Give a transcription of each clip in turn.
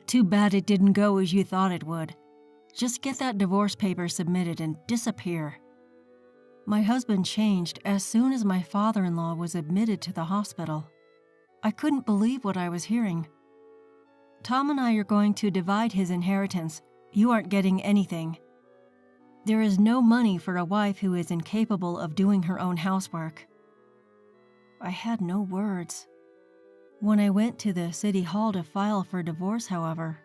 Too bad it didn't go as you thought it would. Just get that divorce paper submitted and disappear. My husband changed as soon as my father-in-law was admitted to the hospital. I couldn't believe what I was hearing. Tom and I are going to divide his inheritance. You aren't getting anything. There is no money for a wife who is incapable of doing her own housework. I had no words. When I went to the city hall to file for divorce, however,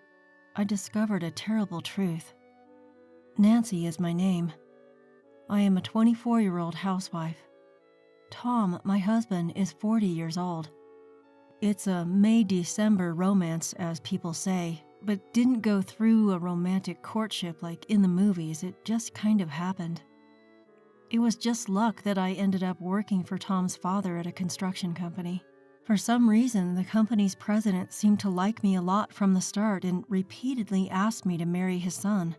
I discovered a terrible truth. Nancy is my name. I am a 24-year-old housewife. Tom, my husband, is 40 years old. It's a May-December romance, as people say, but didn't go through a romantic courtship like in the movies. It just kind of happened. It was just luck that I ended up working for Tom's father at a construction company. For some reason, the company's president seemed to like me a lot from the start and repeatedly asked me to marry his son.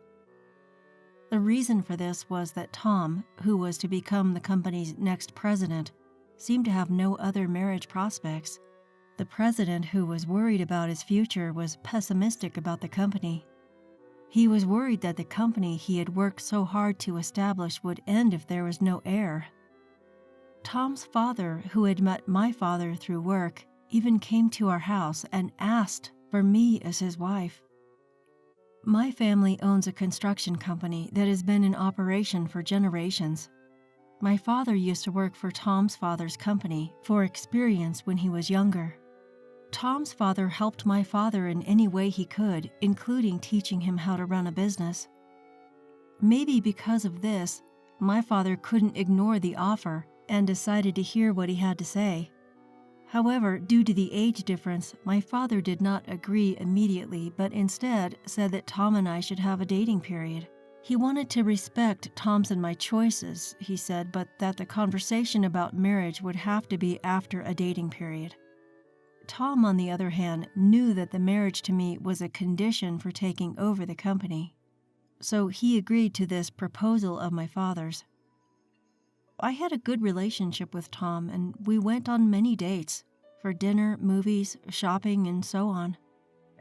The reason for this was that Tom, who was to become the company's next president, seemed to have no other marriage prospects. The president, who was worried about his future, was pessimistic about the company. He was worried that the company he had worked so hard to establish would end if there was no heir. Tom's father, who had met my father through work, even came to our house and asked for me as his wife. My family owns a construction company that has been in operation for generations. My father used to work for Tom's father's company for experience when he was younger. Tom's father helped my father in any way he could, including teaching him how to run a business. Maybe because of this, my father couldn't ignore the offer and decided to hear what he had to say. However, due to the age difference, my father did not agree immediately, but instead said that Tom and I should have a dating period. He wanted to respect Tom's and my choices, he said, but that the conversation about marriage would have to be after a dating period. Tom, on the other hand, knew that the marriage to me was a condition for taking over the company. So he agreed to this proposal of my father's. I had a good relationship with Tom, and we went on many dates, for dinner, movies, shopping, and so on.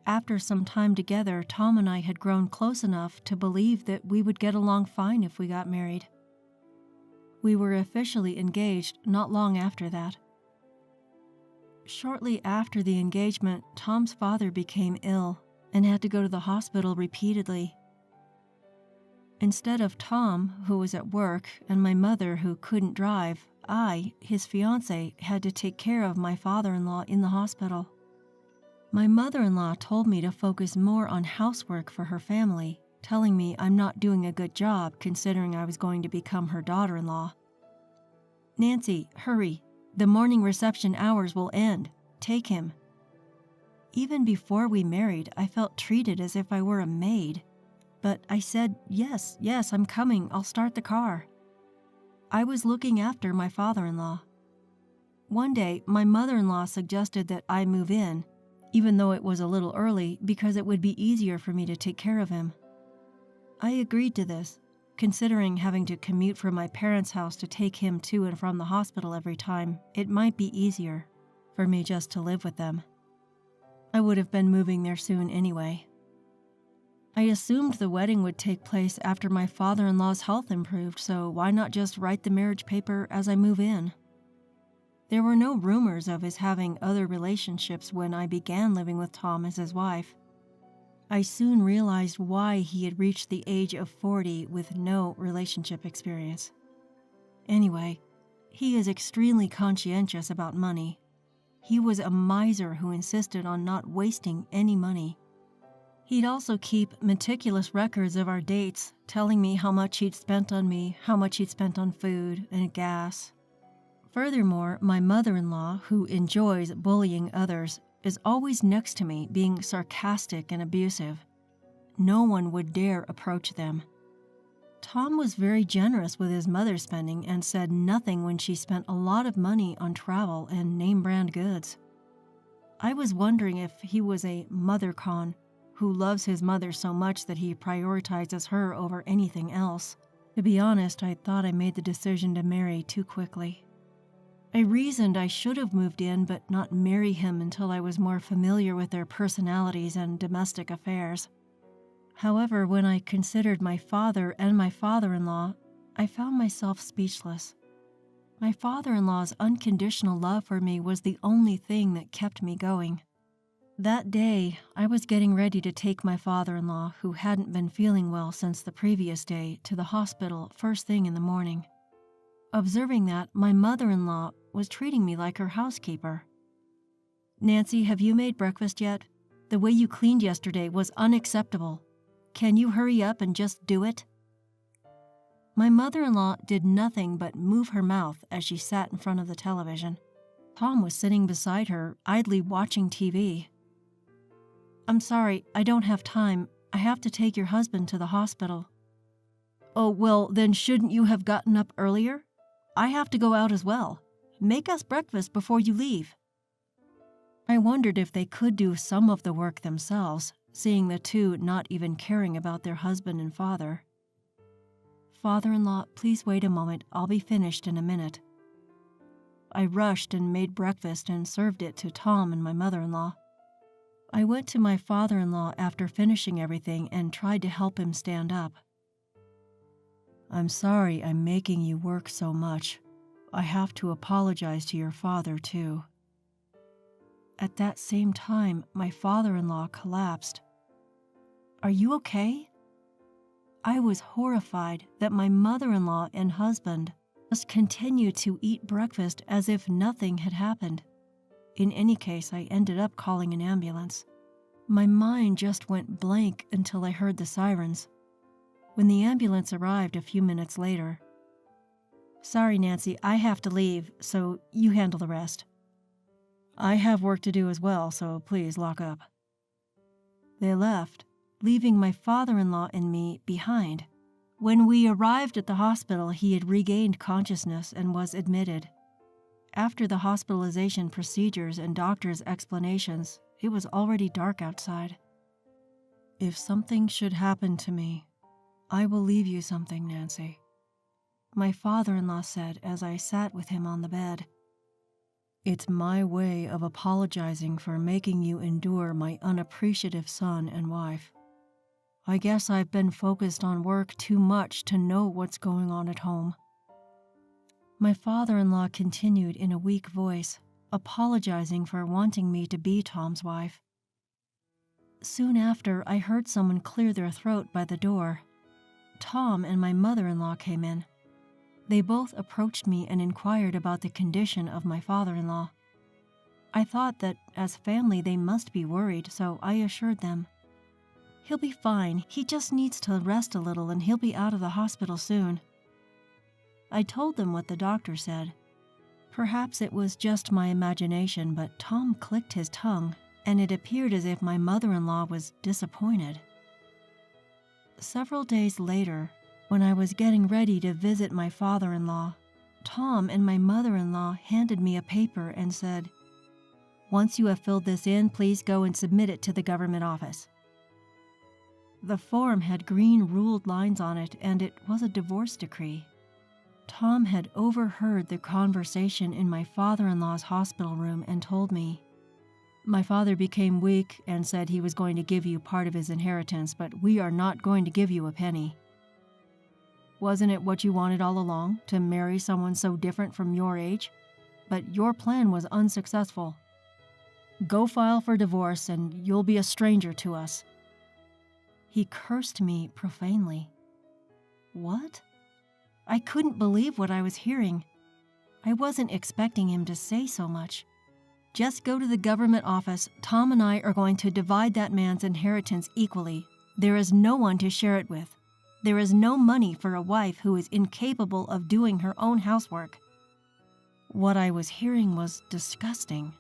After some time together, Tom and I had grown close enough to believe that we would get along fine if we got married. We were officially engaged not long after that. Shortly after the engagement, Tom's father became ill and had to go to the hospital repeatedly. Instead of Tom, who was at work, and my mother, who couldn't drive, I, his fiancée, had to take care of my father-in-law in the hospital. My mother-in-law told me to focus more on housework for her family, telling me I'm not doing a good job considering I was going to become her daughter-in-law. "Nancy, hurry. The morning reception hours will end. Take him." Even before we married, I felt treated as if I were a maid. But I said, yes, I'm coming. I'll start the car. I was looking after my father-in-law. One day, my mother-in-law suggested that I move in, even though it was a little early, because it would be easier for me to take care of him. I agreed to this, considering having to commute from my parents' house to take him to and from the hospital every time. It might be easier for me just to live with them. I would have been moving there soon anyway. I assumed the wedding would take place after my father-in-law's health improved, so why not just write the marriage paper as I move in? There were no rumors of his having other relationships when I began living with Tom as his wife. I soon realized why he had reached the age of 40 with no relationship experience. Anyway, he is extremely conscientious about money. He was a miser who insisted on not wasting any money. He'd also keep meticulous records of our dates, telling me how much he'd spent on me, how much he'd spent on food and gas. Furthermore, my mother-in-law, who enjoys bullying others, is always next to me, being sarcastic and abusive. No one would dare approach them. Tom was very generous with his mother's spending and said nothing when she spent a lot of money on travel and name-brand goods. I was wondering if he was a mother con who loves his mother so much that he prioritizes her over anything else. To be honest, I thought I made the decision to marry too quickly. I reasoned I should have moved in but not marry him until I was more familiar with their personalities and domestic affairs. However, when I considered my father and my father-in-law, I found myself speechless. My father-in-law's unconditional love for me was the only thing that kept me going. That day, I was getting ready to take my father-in-law, who hadn't been feeling well since the previous day, to the hospital first thing in the morning. Observing that, my mother-in-law was treating me like her housekeeper. "Nancy, have you made breakfast yet? The way you cleaned yesterday was unacceptable. Can you hurry up and just do it?" My mother-in-law did nothing but move her mouth as she sat in front of the television. Tom was sitting beside her, idly watching TV. "I'm sorry, I don't have time. I have to take your husband to the hospital." "Oh, well, then shouldn't you have gotten up earlier? I have to go out as well. Make us breakfast before you leave." I wondered if they could do some of the work themselves, seeing the two not even caring about their husband and father. "Father-in-law, please wait a moment. I'll be finished in a minute." I rushed and made breakfast and served it to Tom and my mother-in-law. I went to my father-in-law after finishing everything and tried to help him stand up. "I'm sorry I'm making you work so much. I have to apologize to your father, too." At that same time, my father-in-law collapsed. "Are you okay?" I was horrified that my mother-in-law and husband just continued to eat breakfast as if nothing had happened. In any case, I ended up calling an ambulance. My mind just went blank until I heard the sirens. When the ambulance arrived a few minutes later, "Sorry, Nancy, I have to leave, so you handle the rest." "I have work to do as well, so please lock up." They left, leaving my father-in-law and me behind. When we arrived at the hospital, he had regained consciousness and was admitted. After the hospitalization procedures and doctor's explanations, it was already dark outside. "If something should happen to me, I will leave you something, Nancy," my father-in-law said as I sat with him on the bed. "It's my way of apologizing for making you endure my unappreciative son and wife. I guess I've been focused on work too much to know what's going on at home." My father-in-law continued in a weak voice, apologizing for wanting me to be Tom's wife. Soon after, I heard someone clear their throat by the door. Tom and my mother-in-law came in. They both approached me and inquired about the condition of my father-in-law. I thought that as family they must be worried, so I assured them. "He'll be fine. He just needs to rest a little and he'll be out of the hospital soon." I told them what the doctor said. Perhaps it was just my imagination, but Tom clicked his tongue, and it appeared as if my mother-in-law was disappointed. Several days later, when I was getting ready to visit my father-in-law, Tom and my mother-in-law handed me a paper and said, "Once you have filled this in, please go and submit it to the government office." The form had green ruled lines on it, and it was a divorce decree. Tom had overheard the conversation in my father-in-law's hospital room and told me, "My father became weak and said he was going to give you part of his inheritance, but we are not going to give you a penny. Wasn't it what you wanted all along, to marry someone so different from your age? But your plan was unsuccessful. Go file for divorce and you'll be a stranger to us." He cursed me profanely. What? I couldn't believe what I was hearing. I wasn't expecting him to say so much. "Just go to the government office. Tom and I are going to divide that man's inheritance equally. There is no one to share it with. There is no money for a wife who is incapable of doing her own housework." What I was hearing was disgusting.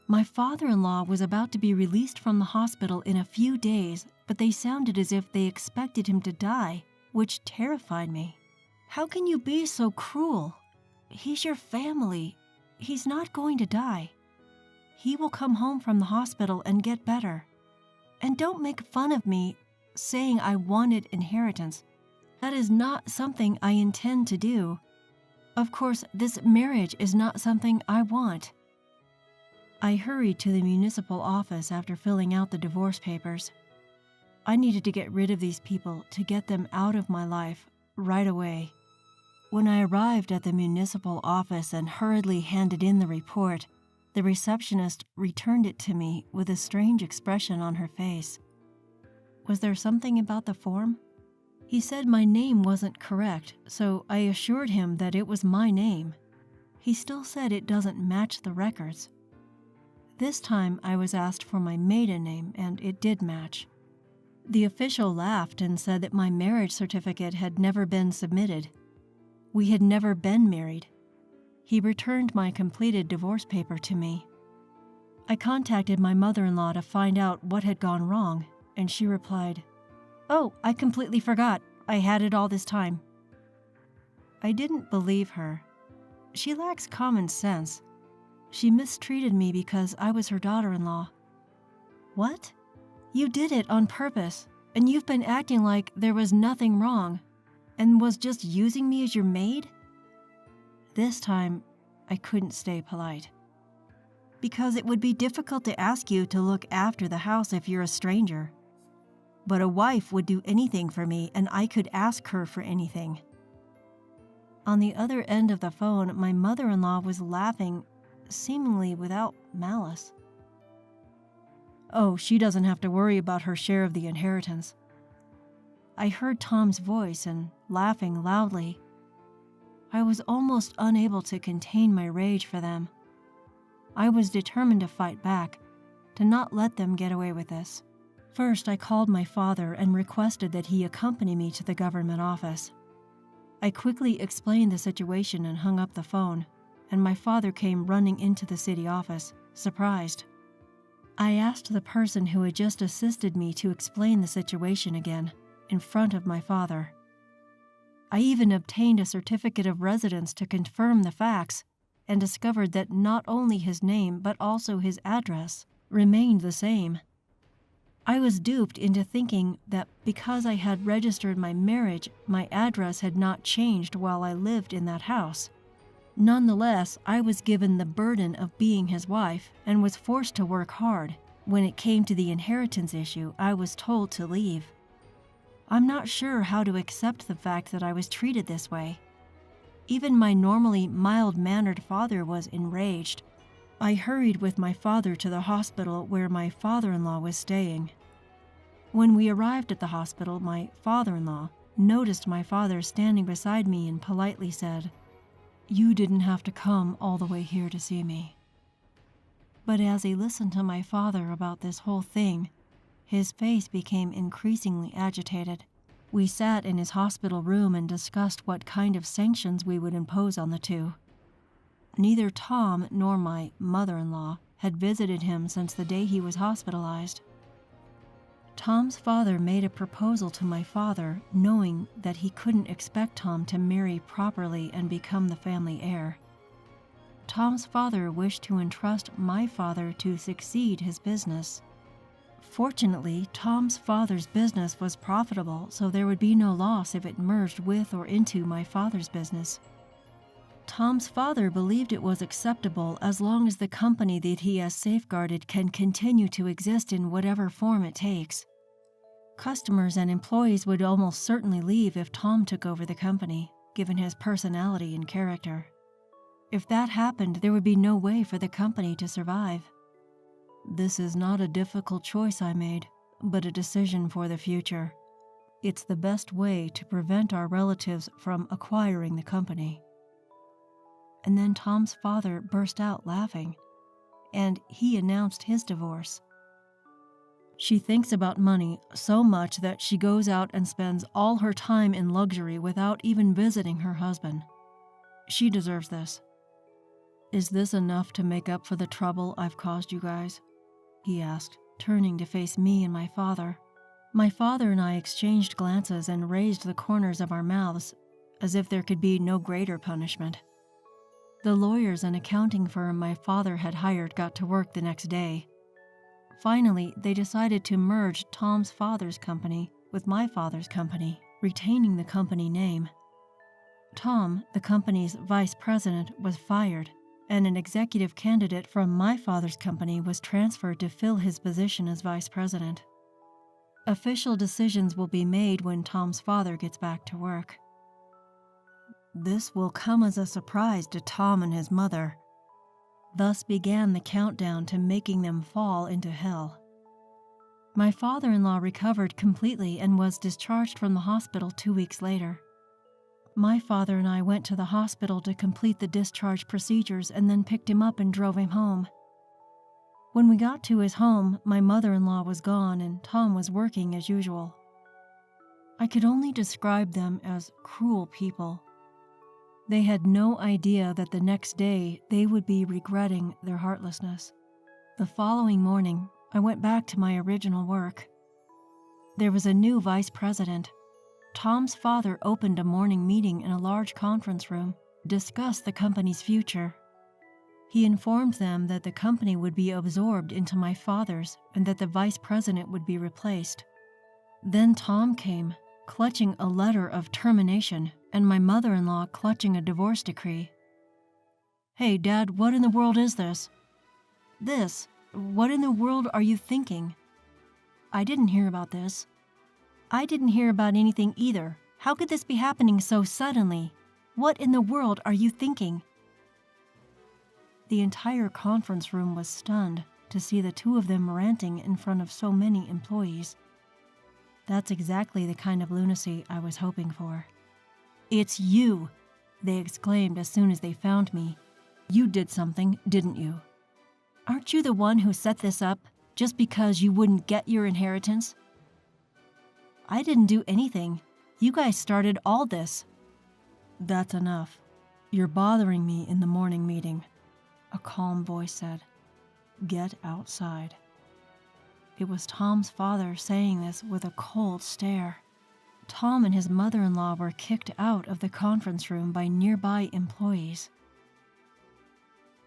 My father-in-law was about to be released from the hospital in a few days, but they sounded as if they expected him to die, which terrified me. How can you be so cruel? He's your family. He's not going to die. He will come home from the hospital and get better. And don't make fun of me saying I wanted inheritance. That is not something I intend to do. Of course, this marriage is not something I want. I hurried to the municipal office after filling out the divorce papers. I needed to get rid of these people to get them out of my life right away. When I arrived at the municipal office and hurriedly handed in the report, the receptionist returned it to me with a strange expression on her face. Was there something about the form? He said my name wasn't correct, so I assured him that it was my name. He still said it doesn't match the records. This time I was asked for my maiden name, and it did match. The official laughed and said that my marriage certificate had never been submitted. We had never been married. He returned my completed divorce paper to me. I contacted my mother-in-law to find out what had gone wrong, and she replied, "Oh, I completely forgot. I had it all this time." I didn't believe her. She lacks common sense. She mistreated me because I was her daughter-in-law. What? You did it on purpose, and you've been acting like there was nothing wrong, and was just using me as your maid? This time, I couldn't stay polite. Because it would be difficult to ask you to look after the house if you're a stranger. But a wife would do anything for me, and I could ask her for anything. On the other end of the phone, my mother-in-law was laughing, seemingly without malice. Oh, she doesn't have to worry about her share of the inheritance. I heard Tom's voice and laughing loudly. I was almost unable to contain my rage for them. I was determined to fight back, to not let them get away with this. First, I called my father and requested that he accompany me to the government office. I quickly explained the situation and hung up the phone, and my father came running into the city office, surprised. I asked the person who had just assisted me to explain the situation again, in front of my father. I even obtained a certificate of residence to confirm the facts, and discovered that not only his name but also his address remained the same. I was duped into thinking that because I had registered my marriage, my address had not changed while I lived in that house. Nonetheless, I was given the burden of being his wife and was forced to work hard. When it came to the inheritance issue, I was told to leave. I'm not sure how to accept the fact that I was treated this way. Even my normally mild-mannered father was enraged. I hurried with my father to the hospital where my father-in-law was staying. When we arrived at the hospital, my father-in-law noticed my father standing beside me and politely said, "You didn't have to come all the way here to see me." But as he listened to my father about this whole thing, his face became increasingly agitated. We sat in his hospital room and discussed what kind of sanctions we would impose on the two. Neither Tom nor my mother-in-law had visited him since the day he was hospitalized. Tom's father made a proposal to my father, knowing that he couldn't expect Tom to marry properly and become the family heir. Tom's father wished to entrust my father to succeed his business. Fortunately, Tom's father's business was profitable, so there would be no loss if it merged with or into my father's business. Tom's father believed it was acceptable as long as the company that he has safeguarded can continue to exist in whatever form it takes. Customers and employees would almost certainly leave if Tom took over the company, given his personality and character. If that happened, there would be no way for the company to survive. This is not a difficult choice I made, but a decision for the future. It's the best way to prevent our relatives from acquiring the company. And then Tom's father burst out laughing, and he announced his divorce. She thinks about money so much that she goes out and spends all her time in luxury without even visiting her husband. She deserves this. Is this enough to make up for the trouble I've caused you guys? He asked, turning to face me and my father. My father and I exchanged glances and raised the corners of our mouths, as if there could be no greater punishment. The lawyers and accounting firm my father had hired got to work the next day. Finally, they decided to merge Tom's father's company with my father's company, retaining the company name. Tom, the company's vice president, was fired, and an executive candidate from my father's company was transferred to fill his position as vice president. Official decisions will be made when Tom's father gets back to work. This will come as a surprise to Tom and his mother. Thus began the countdown to making them fall into hell. My father-in-law recovered completely and was discharged from the hospital 2 weeks later. My father and I went to the hospital to complete the discharge procedures and then picked him up and drove him home. When we got to his home, my mother-in-law was gone and Tom was working as usual. I could only describe them as cruel people. They had no idea that the next day they would be regretting their heartlessness. The following morning, I went back to my original work. There was a new vice president. Tom's father opened a morning meeting in a large conference room, discussed the company's future. He informed them that the company would be absorbed into my father's and that the vice president would be replaced. Then Tom came, clutching a letter of termination, and my mother-in-law clutching a divorce decree. "Hey, Dad, what in the world is this?" "This? What in the world are you thinking?" "I didn't hear about this." "I didn't hear about anything either. How could this be happening so suddenly? What in the world are you thinking?" The entire conference room was stunned to see the two of them ranting in front of so many employees. That's exactly the kind of lunacy I was hoping for. "It's you!" they exclaimed as soon as they found me. "You did something, didn't you? Aren't you the one who set this up just because you wouldn't get your inheritance?" "I didn't do anything. You guys started all this." "That's enough. You're bothering me in the morning meeting," a calm voice said. "Get outside." It was Tom's father saying this with a cold stare. Tom and his mother-in-law were kicked out of the conference room by nearby employees.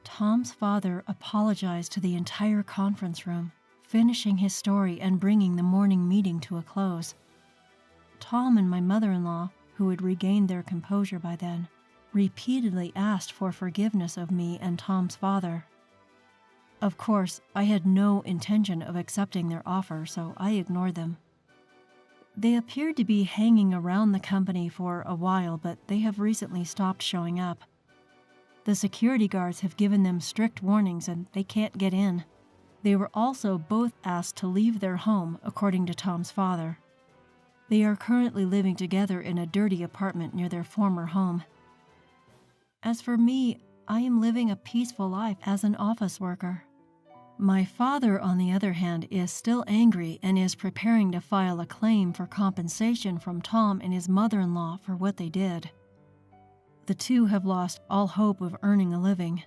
Tom's father apologized to the entire conference room, finishing his story and bringing the morning meeting to a close. Tom and my mother-in-law, who had regained their composure by then, repeatedly asked for forgiveness of me and Tom's father. Of course, I had no intention of accepting their offer, so I ignored them. They appeared to be hanging around the company for a while, but they have recently stopped showing up. The security guards have given them strict warnings and they can't get in. They were also both asked to leave their home, according to Tom's father. They are currently living together in a dirty apartment near their former home. As for me, I am living a peaceful life as an office worker. My father, on the other hand, is still angry and is preparing to file a claim for compensation from Tom and his mother-in-law for what they did. The two have lost all hope of earning a living.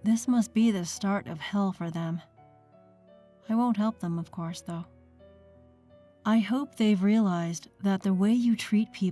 This must be the start of hell for them. I won't help them, of course, though. I hope they've realized that the way you treat people